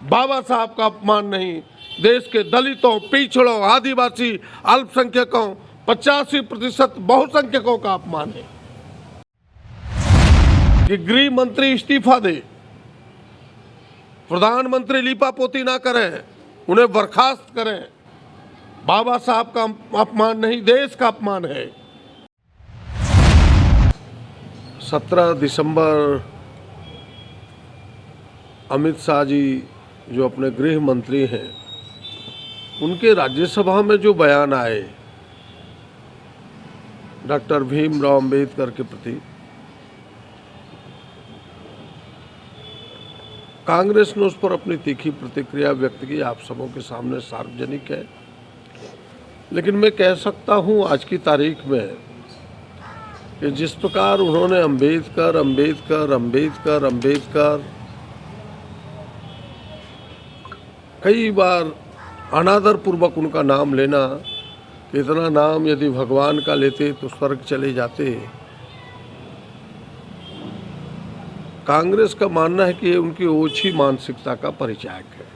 बाबा साहब का अपमान नहीं, देश के दलितों, पिछड़ों, आदिवासी, अल्पसंख्यकों, 85% बहुसंख्यकों का अपमान है कि गृह मंत्री इस्तीफा दे, प्रधानमंत्री लीपापोती ना करें, उन्हें बर्खास्त करें। बाबा साहब का अपमान नहीं, देश का अपमान है। 17 दिसंबर अमित शाह जी जो अपने गृह मंत्री हैं, उनके राज्यसभा में जो बयान आए डॉक्टर भीमराव अंबेडकर के प्रति, कांग्रेस ने उस पर अपनी तीखी प्रतिक्रिया व्यक्त की, आप सबों के सामने सार्वजनिक है। लेकिन मैं कह सकता हूं आज की तारीख में कि जिस प्रकार उन्होंने अंबेडकर अंबेडकर अंबेडकर अंबेडकर कई बार अनादर पूर्वक उनका नाम लेना, इतना नाम यदि भगवान का लेते तो स्वर्ग चले जाते। कांग्रेस का मानना है कि ये उनकी ओछी मानसिकता का परिचायक है।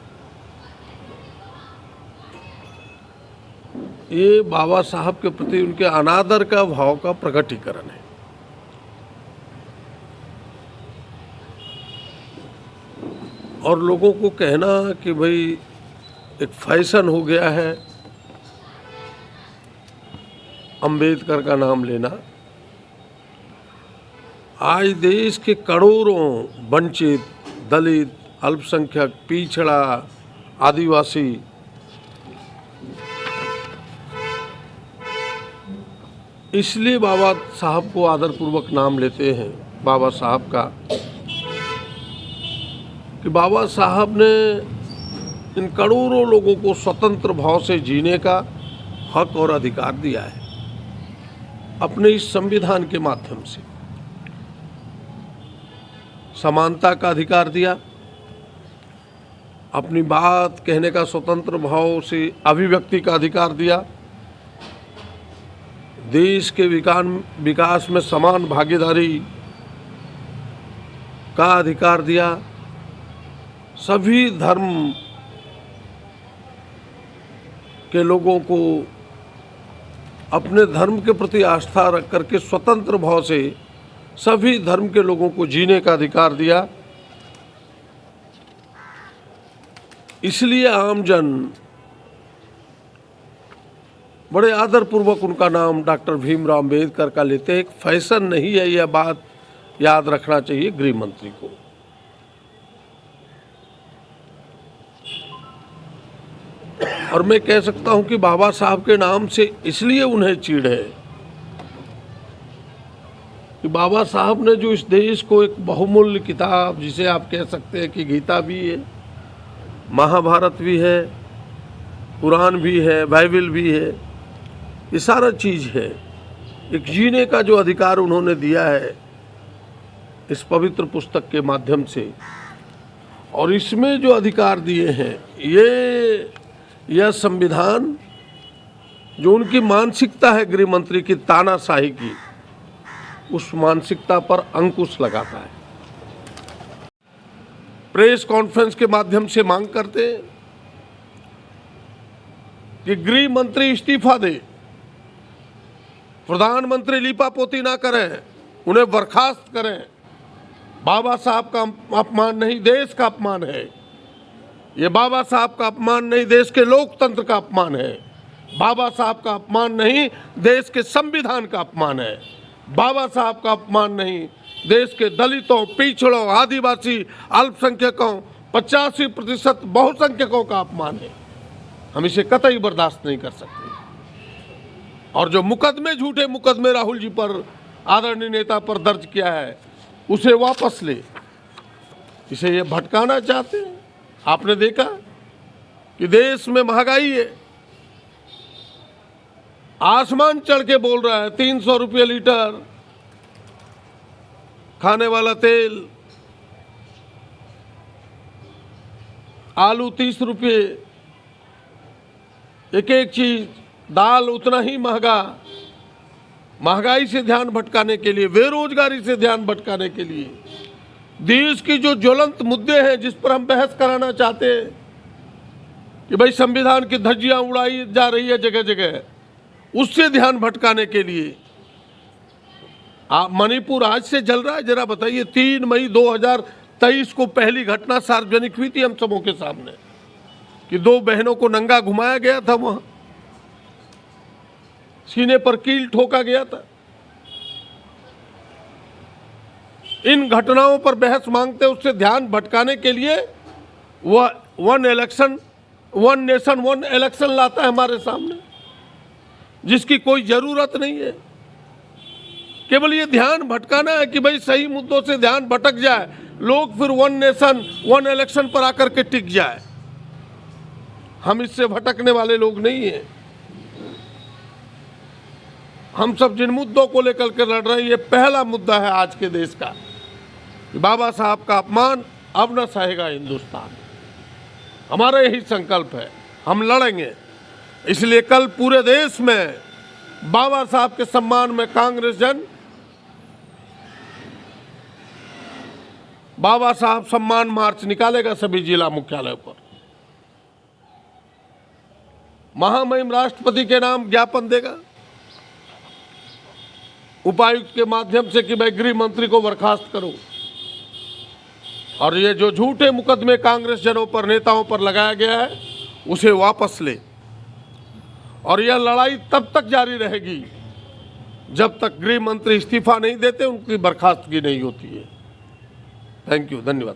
ये बाबा साहब के प्रति उनके अनादर का भाव का प्रकटीकरण है। और लोगों को कहना कि भाई एक फैशन हो गया है अंबेडकर का नाम लेना, आज देश के करोड़ों वंचित, दलित, अल्पसंख्यक, पिछड़ा, आदिवासी इसलिए बाबा साहब को आदरपूर्वक नाम लेते हैं बाबा साहब का, कि बाबा साहब ने इन करोड़ों लोगों को स्वतंत्र भाव से जीने का हक और अधिकार दिया है अपने इस संविधान के माध्यम से। समानता का अधिकार दिया, अपनी बात कहने का स्वतंत्र भाव से अभिव्यक्ति का अधिकार दिया, देश के विकास में समान भागीदारी का अधिकार दिया, सभी धर्म के लोगों को अपने धर्म के प्रति आस्था रख करके स्वतंत्र भाव से सभी धर्म के लोगों को जीने का अधिकार दिया। इसलिए आमजन बड़े आदरपूर्वक उनका नाम डॉक्टर भीमराव अंबेडकर का लेते हैं। एक फैशन नहीं है, यह बात याद रखना चाहिए गृह मंत्री को। और मैं कह सकता हूं कि बाबा साहब के नाम से इसलिए उन्हें चिढ़ है कि बाबा साहब ने जो इस देश को एक बहुमूल्य किताब, जिसे आप कह सकते हैं कि गीता भी है, महाभारत भी है, कुरान भी है, बाइबल भी है, ये सारा चीज़ है, एक जीने का जो अधिकार उन्होंने दिया है इस पवित्र पुस्तक के माध्यम से, और इसमें जो अधिकार दिए हैं यह संविधान जो उनकी मानसिकता है गृह मंत्री की तानाशाही की, उस मानसिकता पर अंकुश लगाता है। प्रेस कॉन्फ्रेंस के माध्यम से मांग करते हैं कि गृह मंत्री इस्तीफा दे, प्रधानमंत्री लीपापोती ना करें, उन्हें बर्खास्त करें। बाबा साहब का अपमान नहीं, देश का अपमान है। ये बाबा साहब का अपमान नहीं, देश के लोकतंत्र का अपमान है। बाबा साहब का अपमान नहीं, देश के संविधान का अपमान है। बाबा साहब का अपमान नहीं, देश के दलितों, पिछड़ों, आदिवासी, अल्पसंख्यकों, 85% बहुसंख्यकों का अपमान है। हम इसे कतई बर्दाश्त नहीं कर सकते। और जो मुकदमे, झूठे मुकदमे राहुल जी पर, आदरणीय नेता पर दर्ज किया है, उसे वापस ले। इसे ये भटकाना चाहते हैं। आपने देखा कि देश में महंगाई है, आसमान चढ़ के बोल रहा है। 300 रुपये लीटर खाने वाला तेल, आलू 30 रुपये, एक एक चीज, दाल उतना ही महंगा। महंगाई से ध्यान भटकाने के लिए, बेरोजगारी से ध्यान भटकाने के लिए देश की जो ज्वलंत मुद्दे हैं जिस पर हम बहस कराना चाहते हैं कि भाई संविधान की धज्जियां उड़ाई जा रही है जगह जगह, उससे ध्यान भटकाने के लिए मणिपुर आज से जल रहा है। जरा बताइए, 3 मई 2023 को पहली घटना सार्वजनिक हुई थी हम सबों के सामने कि 2 बहनों को नंगा घुमाया गया था, वहां सीने पर कील ठोका गया था। इन घटनाओं पर बहस मांगते, उससे ध्यान भटकाने के लिए वह वन नेशन वन इलेक्शन लाता है हमारे सामने, जिसकी कोई जरूरत नहीं है। केवल ये ध्यान भटकाना है कि भाई सही मुद्दों से ध्यान भटक जाए, लोग फिर वन नेशन वन इलेक्शन पर आकर के टिक जाए। हम इससे भटकने वाले लोग नहीं हैं। हम सब जिन मुद्दों को लेकर के लड़ रहे हैं, ये पहला मुद्दा है आज के देश का कि बाबा साहब का अपमान अब न सहेगा हिंदुस्तान। हमारा यही संकल्प है, हम लड़ेंगे। इसलिए कल पूरे देश में बाबा साहब के सम्मान में कांग्रेस जन बाबा साहब सम्मान मार्च निकालेगा सभी जिला मुख्यालयों पर। महामहिम राष्ट्रपति के नाम ज्ञापन देगा उपायुक्त के माध्यम से कि भाई गृह मंत्री को बर्खास्त करो, और ये जो झूठे मुकदमे कांग्रेस जनों पर, नेताओं पर लगाया गया है, उसे वापस ले। और यह लड़ाई तब तक जारी रहेगी जब तक गृह मंत्री इस्तीफा नहीं देते, उनकी बर्खास्तगी नहीं होती है। थैंक यू, धन्यवाद।